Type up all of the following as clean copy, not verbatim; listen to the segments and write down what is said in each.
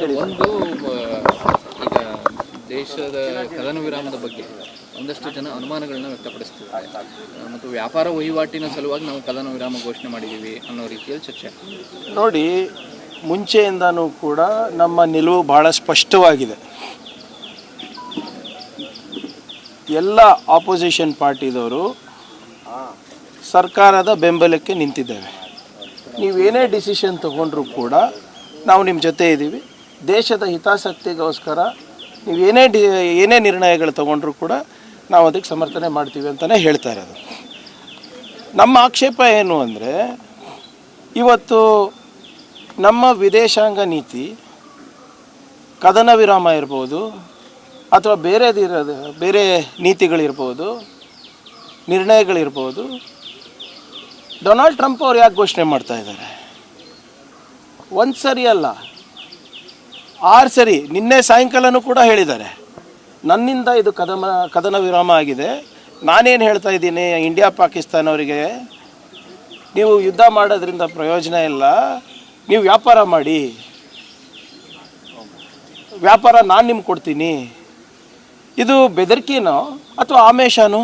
ಒಂದು ಈಗ ದೇಶದ ಕದನ ವಿರಾಮದ ಬಗ್ಗೆ ಒಂದಷ್ಟು ಜನ ಅನುಮಾನಗಳನ್ನ ವ್ಯಕ್ತಪಡಿಸ್ತಿದ್ದಾರೆ ಮತ್ತು ವ್ಯಾಪಾರ ವಹಿವಾಟಿನ ಸಲುವಾಗಿ ನಾವು ಕದನ ವಿರಾಮ ಘೋಷಣೆ ಮಾಡಿದ್ದೀವಿ ಅನ್ನೋ ರೀತಿಯಲ್ಲಿ ಚರ್ಚೆ. ನೋಡಿ, ಮುಂಚೆಯಿಂದನೂ ಕೂಡ ನಮ್ಮ ನಿಲುವು ಭಾಳ ಸ್ಪಷ್ಟವಾಗಿದೆ. ಎಲ್ಲ ಆಪೋಸಿಷನ್ ಪಾರ್ಟಿದವರು ಸರ್ಕಾರದ ಬೆಂಬಲಕ್ಕೆ ನಿಂತಿದ್ದೇವೆ. ನೀವೇನೇ ಡಿಸಿಷನ್ ತಗೊಂಡ್ರೂ ಕೂಡ ನಾವು ನಿಮ್ಮ ಜೊತೆ ಇದ್ದೀವಿ. ದೇಶದ ಹಿತಾಸಕ್ತಿಗೋಸ್ಕರ ನೀವು ಏನೇ ನಿರ್ಣಯಗಳು ತಗೊಂಡ್ರೂ ಕೂಡ ನಾವು ಅದಕ್ಕೆ ಸಮರ್ಥನೆ ಮಾಡ್ತೀವಿ ಅಂತಲೇ ಹೇಳ್ತಾ ಇರೋದು. ನಮ್ಮ ಆಕ್ಷೇಪ ಏನು ಅಂದರೆ, ಇವತ್ತು ನಮ್ಮ ವಿದೇಶಾಂಗ ನೀತಿ ಕದನ ವಿರಾಮ ಇರ್ಬೋದು ಅಥವಾ ಬೇರೆ ನೀತಿಗಳಿರ್ಬೋದು, ನಿರ್ಣಯಗಳಿರ್ಬೋದು, ಡೊನಾಲ್ಡ್ ಟ್ರಂಪ್ ಅವ್ರು ಯಾಕೆ ಘೋಷಣೆ ಮಾಡ್ತಾ ಇದ್ದಾರೆ? ಒಂದು ಸರಿ ಅಲ್ಲ, 6 ಸರಿ. ನಿನ್ನೆ ಸಾಯಂಕಾಲನೂ ಕೂಡ ಹೇಳಿದ್ದಾರೆ, ನನ್ನಿಂದ ಇದು ಕದನ ವಿರಾಮ ಆಗಿದೆ. ನಾನೇನು ಹೇಳ್ತಾ ಇದ್ದೀನಿ, ಇಂಡಿಯಾ ಪಾಕಿಸ್ತಾನ ಅವರಿಗೆ ನೀವು ಯುದ್ಧ ಮಾಡೋದ್ರಿಂದ ಪ್ರಯೋಜನ ಇಲ್ಲ, ನೀವು ವ್ಯಾಪಾರ ಮಾಡಿ, ವ್ಯಾಪಾರ ನಾನು ನಿಮ್ಗೆ ಕೊಡ್ತೀನಿ. ಇದು ಬೆದರಿಕೆನೋ ಅಥವಾ ಆಮೇಶನೋ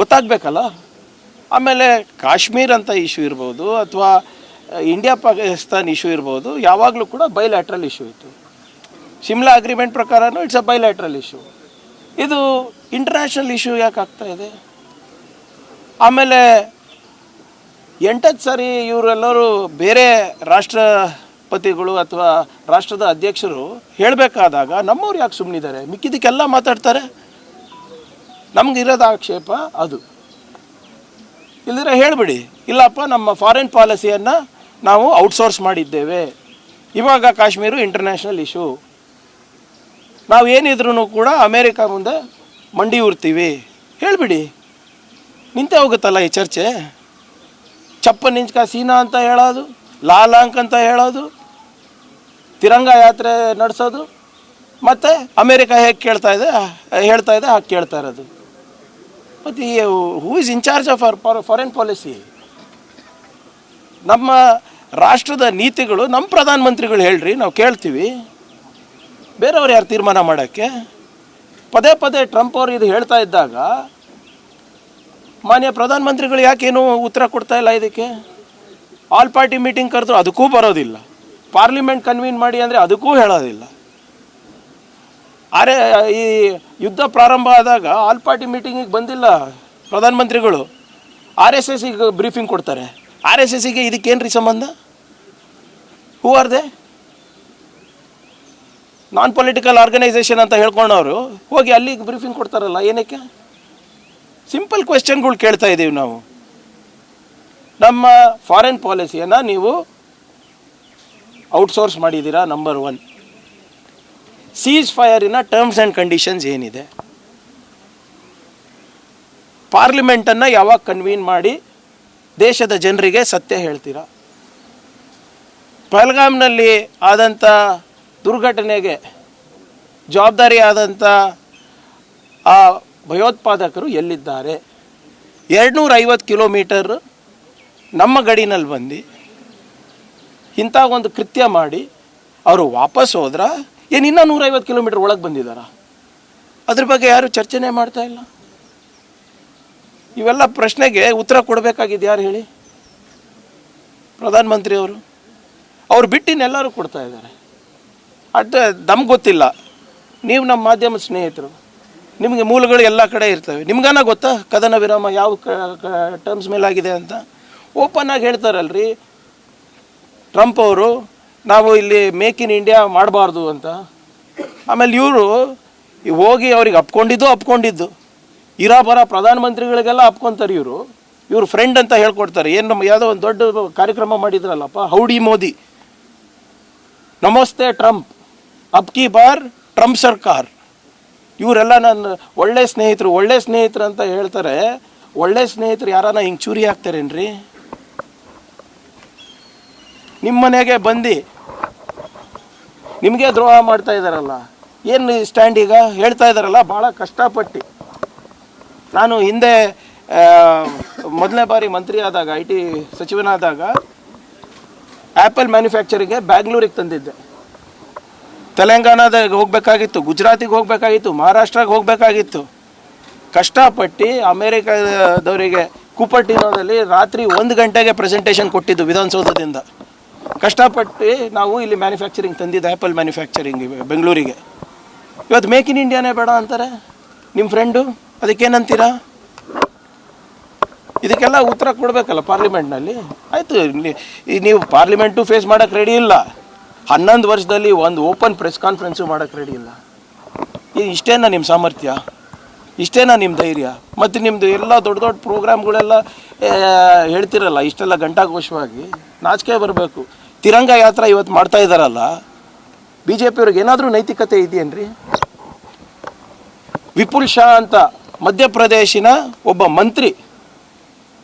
ಗೊತ್ತಾಗಬೇಕಲ್ಲ. ಆಮೇಲೆ ಕಾಶ್ಮೀರ್ ಅಂತ ಇಶ್ಯೂ ಇರ್ಬೋದು ಅಥವಾ ಇಂಡಿಯಾ ಪಾಕಿಸ್ತಾನ್ ಇಶ್ಯೂ ಇರ್ಬೋದು, ಯಾವಾಗಲೂ ಕೂಡ ಬೈಲ್ಯಾಟ್ರಲ್ ಇಶ್ಯೂ ಇತ್ತು. ಶಿಮ್ಲಾ ಅಗ್ರಿಮೆಂಟ್ ಪ್ರಕಾರನೂ ಇಟ್ಸ್ ಅ ಬೈಲ್ಯಾಟ್ರಲ್ ಇಶ್ಯೂ. ಇದು ಇಂಟರ್ನ್ಯಾಷನಲ್ ಇಶ್ಯೂ ಯಾಕೆ ಆಗ್ತಾ ಇದೆ? ಆಮೇಲೆ 8 ಸಾರಿ ಇವರೆಲ್ಲರೂ ಬೇರೆ ರಾಷ್ಟ್ರಪತಿಗಳು ಅಥವಾ ರಾಷ್ಟ್ರದ ಅಧ್ಯಕ್ಷರು ಹೇಳಬೇಕಾದಾಗ ನಮ್ಮವ್ರು ಯಾಕೆ ಸುಮ್ಮನಿದ್ದಾರೆ? ಮಿಕ್ಕಿದ್ದಕ್ಕೆಲ್ಲ ಮಾತಾಡ್ತಾರೆ. ನಮಗಿರೋದು ಆಕ್ಷೇಪ ಅದು. ಇಲ್ಲದ್ರೆ ಹೇಳಿಬಿಡಿ, ಇಲ್ಲಪ್ಪ ನಮ್ಮ ಫಾರಿನ್ ಪಾಲಿಸಿಯನ್ನು ನಾವು ಔಟ್ಸೋರ್ಸ್ ಮಾಡಿದ್ದೇವೆ, ಇವಾಗ ಕಾಶ್ಮೀರ ಇಂಟರ್ನ್ಯಾಷನಲ್ ಇಶ್ಯೂ, ನಾವು ಏನಿದ್ರೂ ಕೂಡ ಅಮೇರಿಕಾ ಮುಂದೆ ಮಂಡಿ ಉರ್ತೀವಿ ಹೇಳಿಬಿಡಿ. ನಿಂತೇ ಹೋಗುತ್ತಲ್ಲ ಈ ಚರ್ಚೆ. ಚಪ್ಪನ್ ಇಂಚ್ ಕಾ ಸೀನಾ ಅಂತ ಹೇಳೋದು, ಲಾಲಾಂಕ್ ಅಂತ ಹೇಳೋದು, ತಿರಂಗ ಯಾತ್ರೆ ನಡೆಸೋದು, ಮತ್ತು ಅಮೇರಿಕಾ ಹೇಗೆ ಹೇಳ್ತಾ ಇದೆ ಹಾಗೆ ಕೇಳ್ತಾ ಇರೋದು. ಮತ್ತು who is in charge of foreign policy? ನಮ್ಮ ರಾಷ್ಟ್ರದ ನೀತಿಗಳು ನಮ್ಮ ಪ್ರಧಾನಮಂತ್ರಿಗಳು ಹೇಳ್ರಿ, ನಾವು ಕೇಳ್ತೀವಿ. ಬೇರೆಯವ್ರು ಯಾರು ತೀರ್ಮಾನ ಮಾಡೋಕ್ಕೆ? ಪದೇ ಟ್ರಂಪ್ ಅವರು ಇದು ಹೇಳ್ತಾ ಇದ್ದಾಗ ಮಾನ್ಯ ಪ್ರಧಾನಮಂತ್ರಿಗಳು ಯಾಕೇನು ಉತ್ತರ ಕೊಡ್ತಾ ಇಲ್ಲ ಇದಕ್ಕೆ? ಆಲ್ ಪಾರ್ಟಿ ಮೀಟಿಂಗ್ ಕರೆದ್ರು ಅದಕ್ಕೂ ಬರೋದಿಲ್ಲ, ಪಾರ್ಲಿಮೆಂಟ್ ಕನ್ವೀನ್ ಮಾಡಿ ಅಂದರೆ ಅದಕ್ಕೂ ಹೇಳೋದಿಲ್ಲ. ಈ ಯುದ್ಧ ಪ್ರಾರಂಭ ಆದಾಗ ಆಲ್ ಪಾರ್ಟಿ ಮೀಟಿಂಗಿಗೆ ಬಂದಿಲ್ಲ ಪ್ರಧಾನಮಂತ್ರಿಗಳು, RSSಗೆ ಬ್ರೀಫಿಂಗ್ ಕೊಡ್ತಾರೆ. RSSಗೆ ಇದಕ್ಕೇನು ರೀ ಸಂಬಂಧ? Who are they? Non political organisation ಅಂತ ಹೇಳ್ಕೊಂಡವರು ಹೋಗಿ ಅಲ್ಲಿಗೆ ಬ್ರೀಫಿಂಗ್ ಕೊಡ್ತಾರಲ್ಲ, ಏನಕ್ಕೆ? ಸಿಂಪಲ್ ಕ್ವೆಶ್ಚನ್ಗಳು ಕೇಳ್ತಾ ಇದ್ದೀವಿ ನಾವು. ನಮ್ಮ ಫಾರಿನ್ ಪಾಲಿಸಿಯನ್ನು ನೀವು ಔಟ್ಸೋರ್ಸ್ ಮಾಡಿದ್ದೀರಾ, ನಂಬರ್ 1. ಸೀಸ್ ಫೈರಿನ ಟರ್ಮ್ಸ್ ಆ್ಯಂಡ್ ಕಂಡೀಷನ್ಸ್ ಏನಿದೆ? ಪಾರ್ಲಿಮೆಂಟನ್ನು ಯಾವಾಗ ಕನ್ವೀನ್ ಮಾಡಿ ದೇಶದ ಜನರಿಗೆ ಸತ್ಯ ಹೇಳ್ತೀರಾ? ಪಹಲ್ಗಾಮ್ನಲ್ಲಿ ಆದಂಥ ದುರ್ಘಟನೆಗೆ ಜವಾಬ್ದಾರಿ ಆದಂಥ ಆ ಭಯೋತ್ಪಾದಕರು ಎಲ್ಲಿದ್ದಾರೆ? 250 ಕಿಲೋಮೀಟರ್ ನಮ್ಮ ಗಡಿನಲ್ಲಿ ಬಂದು ಇಂಥ ಒಂದು ಕೃತ್ಯ ಮಾಡಿ ಅವರು ವಾಪಸ್ ಹೋದ್ರ ಏನು ಇನ್ನೂ 150 ಕಿಲೋಮೀಟರ್ ಒಳಗೆ ಬಂದಿದ್ದಾರಾ? ಅದ್ರ ಬಗ್ಗೆ ಯಾರು ಚರ್ಚೆನೇ ಮಾಡ್ತಾ ಇಲ್ಲ. ಇವೆಲ್ಲ ಪ್ರಶ್ನೆಗೆ ಉತ್ತರ ಕೊಡಬೇಕಾಗಿದ್ದು ಯಾರು ಹೇಳಿ? ಪ್ರಧಾನಮಂತ್ರಿಯವರು. ಅವ್ರು ಬಿಟ್ಟಿನೆಲ್ಲರೂ ಕೊಡ್ತಾ ಇದ್ದಾರೆ. ನಮ್ಗೆ ಗೊತ್ತಿಲ್ಲ, ನೀವು ನಮ್ಮ ಮಾಧ್ಯಮದ ಸ್ನೇಹಿತರು, ನಿಮಗೆ ಮೂಲಗಳು ಎಲ್ಲ ಕಡೆ ಇರ್ತವೆ. ನಿಮ್ಗಾನ ಗೊತ್ತಾ ಕದನ ವಿರಾಮ ಯಾವ ಟರ್ಮ್ಸ್ ಮೇಲಾಗಿದೆ ಅಂತ? ಓಪನ್ ಆಗಿ ಹೇಳ್ತಾರಲ್ರಿ ಟ್ರಂಪ್ ಅವರು, ನಾವು ಇಲ್ಲಿ ಮೇಕ್ ಇನ್ ಇಂಡಿಯಾ ಮಾಡಬಾರ್ದು ಅಂತ. ಆಮೇಲೆ ಇವರು ಹೋಗಿ ಅವ್ರಿಗೆ ಅಪ್ಕೊಂಡಿದ್ದು ಬರೋ ಪ್ರಧಾನಮಂತ್ರಿಗಳಿಗೆಲ್ಲ ಅಪ್ಕೊತಾರೆ. ಇವರು ಫ್ರೆಂಡ್ ಅಂತ ಹೇಳ್ಕೊಡ್ತಾರೆ. ಏನು ನಮ್ಮ ಯಾವುದೋ ಒಂದು ದೊಡ್ಡ ಕಾರ್ಯಕ್ರಮ ಮಾಡಿದ್ರಲ್ಲಪ್ಪ, ಹೌಡಿ ಮೋದಿ, ನಮಸ್ತೆ ಟ್ರಂಪ್, ಅಬ್ ಕಿ ಬಾರ್ ಟ್ರಂಪ್ ಸರ್ಕಾರ. ಇವರೆಲ್ಲ ನನ್ನ ಒಳ್ಳೆ ಸ್ನೇಹಿತರು ಅಂತ ಹೇಳ್ತಾರೆ. ಒಳ್ಳೆ ಸ್ನೇಹಿತರು ಯಾರನ್ನ ಹಿಂಗೆ ಚೂರಿ ಹಾಕ್ತಾರೇನ್ರಿ? ನಿಮ್ಮ ಮನೆಗೆ ಬಂದು ನಿಮಗೆ ದ್ರೋಹ ಮಾಡ್ತಾ ಇದ್ದಾರಲ್ಲ, ಏನು ಸ್ಟ್ಯಾಂಡ್ ಈಗ ಹೇಳ್ತಾ ಇದ್ದಾರಲ್ಲ ಭಾಳ ಕಷ್ಟಪಟ್ಟು. ನಾನು ಹಿಂದೆ ಮೊದಲನೇ ಬಾರಿ ಮಂತ್ರಿ ಆದಾಗ, IT ಸಚಿವನಾದಾಗ ಆ್ಯಪಲ್ ಮ್ಯಾನುಫ್ಯಾಕ್ಚರಿಂಗ್ಗೆ ಬ್ಯಾಂಗ್ಳೂರಿಗೆ ತಂದಿದ್ದೆ. ತೆಲಂಗಾಣದಾಗ ಹೋಗಬೇಕಾಗಿತ್ತು, ಗುಜರಾತಿಗೆ ಹೋಗಬೇಕಾಗಿತ್ತು, ಮಹಾರಾಷ್ಟ್ರಕ್ಕೆ ಹೋಗಬೇಕಾಗಿತ್ತು. ಕಷ್ಟಪಟ್ಟು ಅಮೇರಿಕಾದವರಿಗೆ ಕುಪರ್ಟಿನೋದಲ್ಲಿ ರಾತ್ರಿ 1 ಗಂಟೆಗೆ ಪ್ರೆಸೆಂಟೇಷನ್ ಕೊಟ್ಟಿದ್ದು ವಿಧಾನಸೌಧದಿಂದ. ಕಷ್ಟಪಟ್ಟು ನಾವು ಇಲ್ಲಿ ಮ್ಯಾನುಫ್ಯಾಕ್ಚರಿಂಗ್ ತಂದಿದ್ದು, ಆ್ಯಪಲ್ ಮ್ಯಾನುಫ್ಯಾಕ್ಚರಿಂಗ್ ಬೆಂಗಳೂರಿಗೆ. ಇವತ್ತು ಮೇಕ್ ಇನ್ ಇಂಡಿಯಾನೇ ಬೇಡ ಅಂತಾರೆ ನಿಮ್ಮ ಫ್ರೆಂಡು. ಅದಕ್ಕೇನಂತೀರಾ? ಇದಕ್ಕೆಲ್ಲ ಉತ್ತರ ಕೊಡಬೇಕಲ್ಲ ಪಾರ್ಲಿಮೆಂಟ್ನಲ್ಲಿ. ಆಯಿತು, ನೀವು ಪಾರ್ಲಿಮೆಂಟು ಫೇಸ್ ಮಾಡೋಕ್ಕೆ ರೆಡಿ ಇಲ್ಲ, 11 ವರ್ಷದಲ್ಲಿ ಒಂದು ಓಪನ್ ಪ್ರೆಸ್ ಕಾನ್ಫರೆನ್ಸು ಮಾಡೋಕ್ಕೆ ರೆಡಿ ಇಲ್ಲ. ಇಷ್ಟೇನಾ ನಿಮ್ಮ ಸಾಮರ್ಥ್ಯ? ಇಷ್ಟೇನಾ ನಿಮ್ಮ ಧೈರ್ಯ? ಮತ್ತು ನಿಮ್ಮದು ಎಲ್ಲ ದೊಡ್ಡ ದೊಡ್ಡ ಪ್ರೋಗ್ರಾಮ್ಗಳೆಲ್ಲ ಹೇಳ್ತಿರಲ್ಲ ಇಷ್ಟೆಲ್ಲ ಘಂಟಾಘೋಷವಾಗಿ, ನಾಚಿಕೆ ಬರಬೇಕು. ತಿರಂಗ ಯಾತ್ರಾ ಇವತ್ತು ಮಾಡ್ತಾ ಇದ್ದಾರಲ್ಲ, ಬಿ ಜೆ ಪಿಯವ್ರಿಗೆ ಏನಾದರೂ ನೈತಿಕತೆ ಇದೆಯೇನ್ರಿ? ವಿಪುಲ್ ಶಾ ಅಂತ ಮಧ್ಯಪ್ರದೇಶಿನ ಒಬ್ಬ ಮಂತ್ರಿ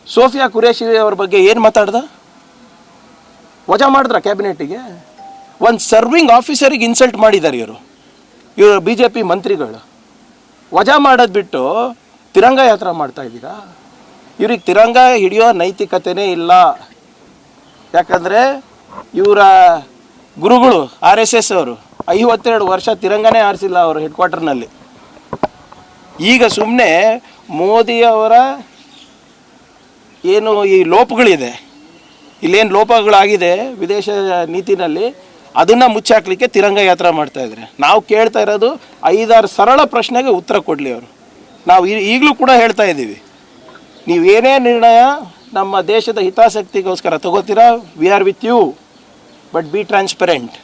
ಸೋಫಿಯಾ ಕುರೇಶಿ ಅವ್ರ ಬಗ್ಗೆ ಏನು ಮಾತಾಡ್ದ? ವಜಾ ಮಾಡಿದ್ರ ಕ್ಯಾಬಿನೆಟ್ಟಿಗೆ? ಒಂದು ಸರ್ವಿಂಗ್ ಆಫೀಸರಿಗೆ ಇನ್ಸಲ್ಟ್ ಮಾಡಿದ್ದಾರೆ ಇವರು ಬಿ ಜೆ ಪಿ ಮಂತ್ರಿಗಳು. ವಜಾ ಮಾಡೋದು ಬಿಟ್ಟು ತಿರಂಗ ಯಾತ್ರಾ ಮಾಡ್ತಾ ಇದ್ದೀರಾ? ಇವ್ರಿಗೆ ತಿರಂಗ ಹಿಡಿಯೋ ನೈತಿಕತೆನೇ ಇಲ್ಲ. ಯಾಕಂದರೆ ಇವರ ಗುರುಗಳು RSS ಅವರು 52 ವರ್ಷ ತಿರಂಗನೇ ಆರಿಸಿಲ್ಲ ಅವರು ಹೆಡ್ ಕ್ವಾರ್ಟರ್ನಲ್ಲಿ. ಈಗ ಸುಮ್ಮನೆ ಮೋದಿಯವರ ಏನು ಈ ಲೋಪಗಳಿದೆ, ಇಲ್ಲೇನು ಲೋಪಗಳಾಗಿದೆ ವಿದೇಶ ನೀತಿನಲ್ಲಿ, ಅದನ್ನು ಮುಚ್ಚಾಕ್ಲಿಕ್ಕೆ ತಿರಂಗ ಯಾತ್ರಾ ಮಾಡ್ತಾಯಿದ್ದಾರೆ. ನಾವು ಕೇಳ್ತಾ ಇರೋದು 5-6 ಸರಳ ಪ್ರಶ್ನೆಗೆ ಉತ್ತರ ಕೊಡಲಿ ಅವರು. ನಾವು ಈಗಲೂ ಕೂಡ ಹೇಳ್ತಾ ಇದ್ದೀವಿ, ನೀವು ಏನೇ ನಿರ್ಣಯ ನಮ್ಮ ದೇಶದ ಹಿತಾಸಕ್ತಿಗೋಸ್ಕರ ತಗೋತೀರಾ, we are with you, but be transparent.